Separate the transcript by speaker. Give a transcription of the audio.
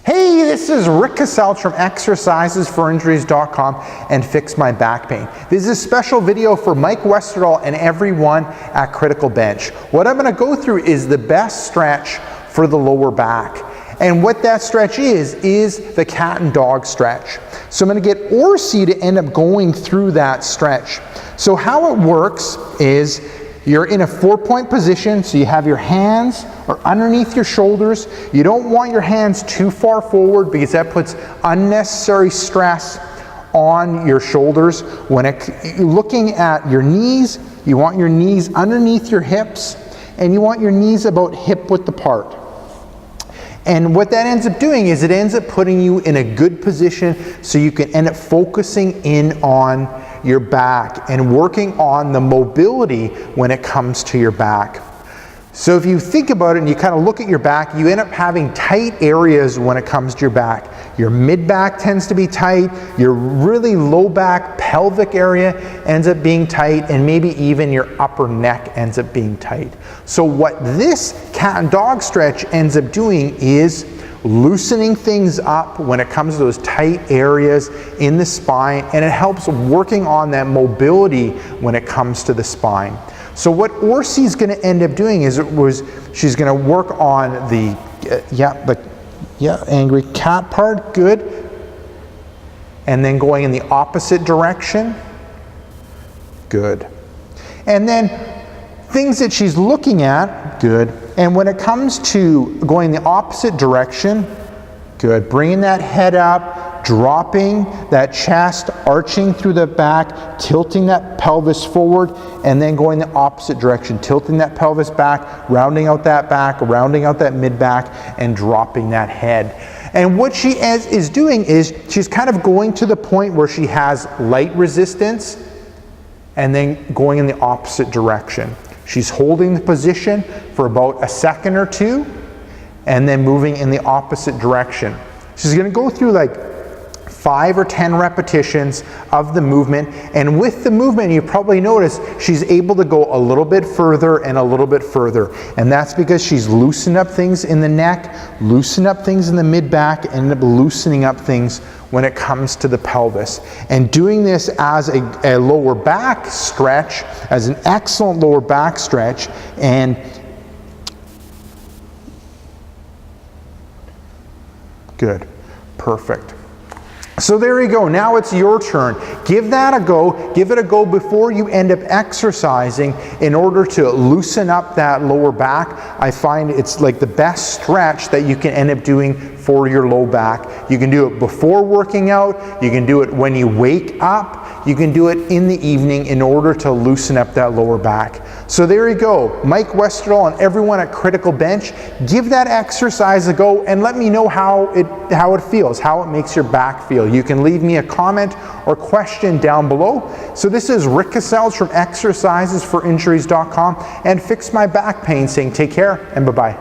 Speaker 1: Hey, this is Rick Kaselj from exercisesforinjuries.com and Fix My Back Pain. This is a special video for Mike Westerdahl and everyone at Critical Bench. What I'm going to go through is the best stretch for the lower back. And what that stretch is the cat and dog stretch. So I'm going to get Orsi to end up going through that stretch. So how it works is you're in a 4-point position, so you have your hands are underneath your shoulders. You don't want your hands too far forward because that puts unnecessary stress on your shoulders. When looking at your knees, you want your knees underneath your hips, and you want your knees about hip width apart. And what that ends up doing is it ends up putting you in a good position so you can end up focusing in on your back and working on the mobility when it comes to your back. So if you think about it and you kind of look at your back, you end up having tight areas when it comes to your back. Your mid-back tends to be tight, your really low back pelvic area ends up being tight, and maybe even your upper neck ends up being tight. So what this cat and dog stretch ends up doing is loosening things up when it comes to those tight areas in the spine, and it helps working on that mobility when it comes to the spine. So what Orsi's going to end up doing is she's going to work on the angry cat part, good, and then going in the opposite direction, good, and then things that she's looking at, good. And when it comes to going the opposite direction, good. Bringing that head up, dropping that chest, arching through the back, tilting that pelvis forward, and then going the opposite direction, tilting that pelvis back, rounding out that back, rounding out that mid-back, and dropping that head. And what she is doing is she's kind of going to the point where she has light resistance and then going in the opposite direction. She's holding the position for about a second or two and then moving in the opposite direction. She's going to go through like 5 or 10 repetitions of the movement, and with the movement you probably notice she's able to go a little bit further and a little bit further, and that's because she's loosened up things in the neck, loosened up things in the mid-back, and loosening up things when it comes to the pelvis. And doing this as a lower back stretch, as an excellent lower back stretch, and good, perfect. So there you go, now it's your turn. Give that a go, give it a go before you end up exercising in order to loosen up that lower back. I find it's like the best stretch that you can end up doing for your low back. You can do it before working out, you can do it when you wake up, you can do it in the evening in order to loosen up that lower back. So there you go, Mike Westerdahl and everyone at Critical Bench, give that exercise a go and let me know how it feels, how it makes your back feel. You can leave me a comment or question down below. So this is Rick Kaselj from exercisesforinjuries.com and Fix My Back Pain saying take care and bye-bye.